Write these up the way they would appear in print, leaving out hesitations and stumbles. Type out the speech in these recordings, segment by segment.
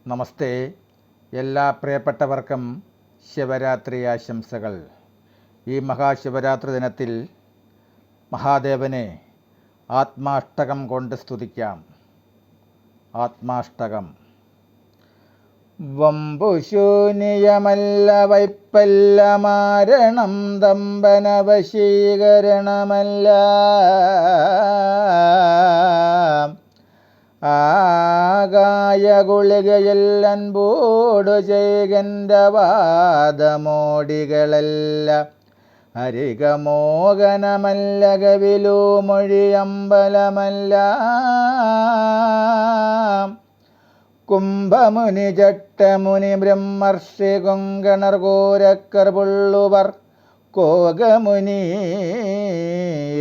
നമസ്തേ. എല്ലാ പ്രിയപ്പെട്ടവർക്കും ശിവരാത്രി ആശംസകൾ. ഈ മഹാശിവരാത്രി ദിനത്തിൽ മഹാദേവനെ ആത്മാഷ്ടകം കൊണ്ട് സ്തുതിക്കാം. ആത്മാഷ്ടകം. വമ്പുശൂന്യമല്ല വൈപ്പല്ല മാരണം ദമ്പനവശീകരണമല്ല ആകായ ഗുളികയെല്ലൻപോടു ചെയ്കൻ്റെ വാദമോടികളല്ല ഹരികമോഹനമല്ല കവിലു മൊഴിയമ്പലമല്ല കുംഭമുനി ചട്ടമുനി ബ്രഹ്മർഷി കൊങ്കണർ കോരക്കർ പുള്ളുവർ കോകമുനി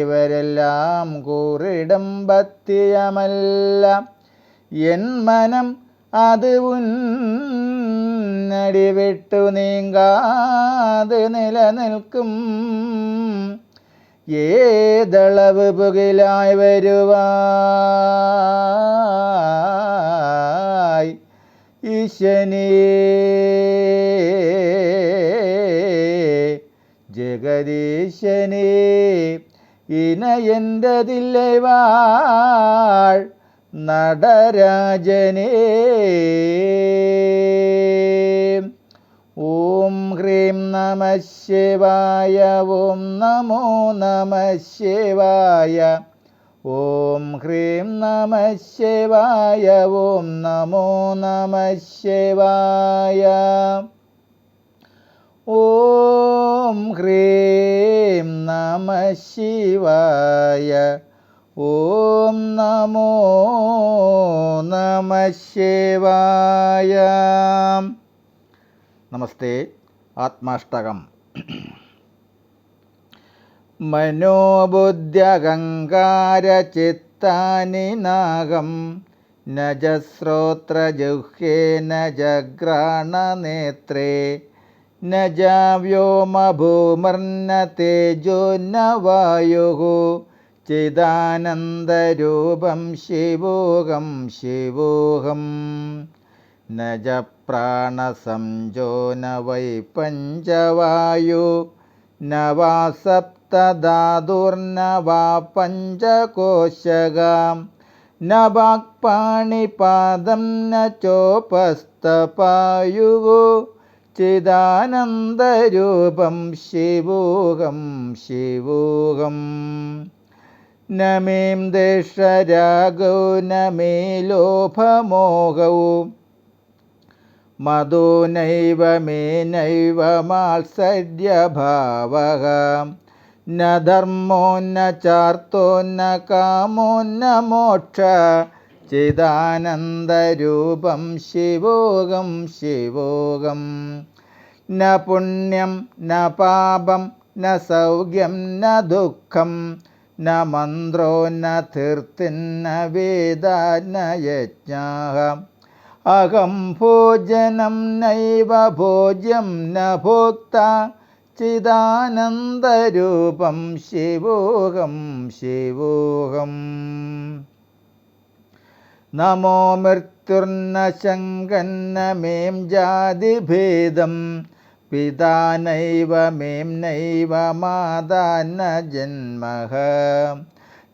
ഇവരെല്ലാം കൂറിടം പത്തിയമല്ല എൻ മനം അത് ഉന്നടി വിട്ടു നീങ്ങാതെ നിലനിൽക്കും ഏതളവ് പുകിലായി വരുവായി ഈശനേ ജഗദീശനേ ഇനയെൻ്റതില്ലവാൾ നടരാജനേ. ഓം ഹ്രീം നമ ശിവായ. ഓം നമോ നമ ശിവായ. ഓം ഹ്രീം നമ ശിവായ. ഓം നമോ നമ ശിവായ. ഓം ഹ്രീം നമ ശിവായ. ഓം നമോ നമ ശിവായ. നമസ്തേ. ആത്മാഷ്ടകം. മനോബുദ്ധ്യഹങ്കാരചിത്താനി നാഗം നജശ്രോത്രജുഹ്യേ നജഘ്രാണനേത്രേ നജാവ്യോമഭൂമർന തേജോ ന വായുഃ ചിദാനന്ദരൂപം ശിവോഹം ശിവോഹം നജ പ്രാണസംജോ ന വൈ പഞ്ചവായു ന വാ സപ്തധാതുർന വാ പഞ്ചകോശകം ന വാക്പാണിപാദം ന ചോപസ്ഥപായുഃ ചിദാനന്ദരൂപം ശിവോഹം ശിവോഹം ന മേം ദേശരാഗോ ന മേ ലോഭമോഹൗ മദോ നൈവ മേ നൈവ മാത്സര്യഭാവഃ ന ധർമ്മോ ന ചാർത്തോ ന കാമോ ന മോക്ഷ ചിദാനന്ദരൂപം ശിവോഹം ശിവോഹം ന പുണ്യം ന പാപം ന സൗഖ്യം ന ദുഃഖം ന മന്ത്രോ ന തീർത്തിൻ ന വേദ ന യജ്ഞഃ അഹം ഭോജനം നൈവ ഭോജ്യം ന ഭോക്ത ചിദാനന്ദരൂപം ശിവോഹം ശിവോഹം നമോ മൃത്യുർന ശങ്കന്ന മേം ജാതിഭേദം പിതാ നൈവ മേം നൈവ മാതാ ന ജന്മഃ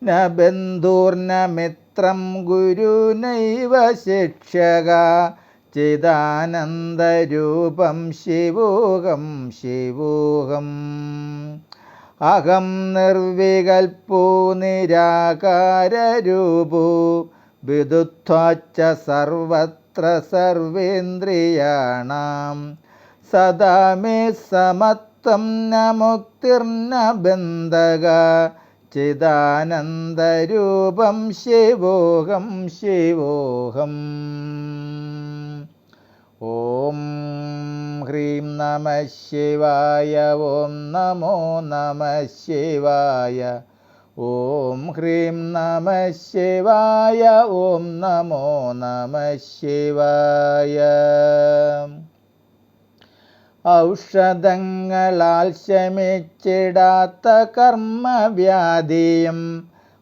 ന ബന്ധുർന മിത്രം ഗുരു നൈവ ശിക്ഷക ചിദാനന്ദരൂപം ശിവോഹം ശിവോഹം അഹം നിർവികൽപോ നിരാകാരരൂപോ വിദുത്വാച്ച സർവത്ര സർവേന്ദ്രിയാണാം സദാ മേ സമത്വം ന മുക്തിർന ബന്ധക ചിദാനന്ദരൂപം ശിവോഹം ശിവോഹം. ഓം ഹ്രീം നമ ശിവായ. ഓം നമോ നമ ശിവായ. ഓം ഹ്രീം നമ ശിവായ. ഓം നമോ നമ ശിവായ. ഔഷധങ്ങളാൽ ശമിച്ചിടാത്ത കർമ്മവ്യാധിയും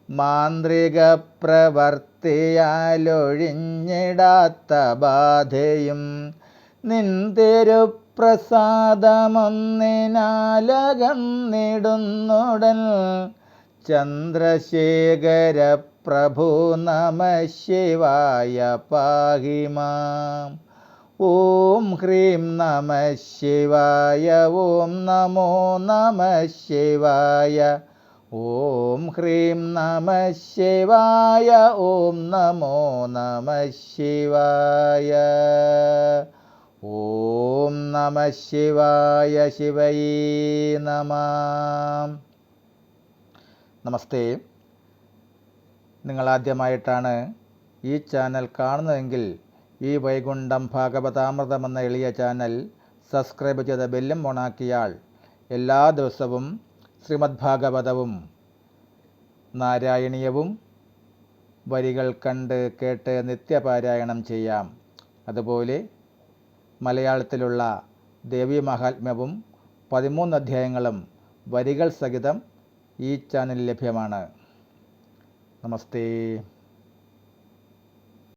മാന്ത്രിക പ്രവർത്തിയാലൊഴിഞ്ഞിടാത്ത ബാധയും നിൻ തിരുപ്രസാദമൊന്നിനാലകന്നിടുന്നുടൻ. ചന്ദ്രശേഖര പ്രഭു നമ ശിവായ പാഹി മാം. ഓം ഹ്രീം നമ ശിവായ. ഓം നമോ നമ ശിവായ. ഓം ഹ്രീം നമ ശിവായ. ഓം നമോ നമ ശിവായ. ഓം നമ ശിവായ. ശിവയേ നമഃ. നമസ്തേ. നിങ്ങളാദ്യമായിട്ടാണ് ഈ ചാനൽ കാണുന്നതെങ്കിൽ ഈ വൈകുണ്ഠം ഭാഗവതാമൃതം എന്ന എളിയ ചാനൽ സബ്സ്ക്രൈബ് ചെയ്ത ബെല്ലും ഓണാക്കിയാൽ എല്ലാ ദിവസവും ശ്രീമദ് ഭാഗവതവും നാരായണീയവും വരികൾ കണ്ട് കേട്ട് നിത്യപാരായണം ചെയ്യാം. അതുപോലെ മലയാളത്തിലുള്ള ദേവീ മഹാത്മ്യവും 13 അധ്യായങ്ങളും വരികൾ സഹിതം ഈ ചാനലിൽ ലഭ്യമാണ്. നമസ്തേ.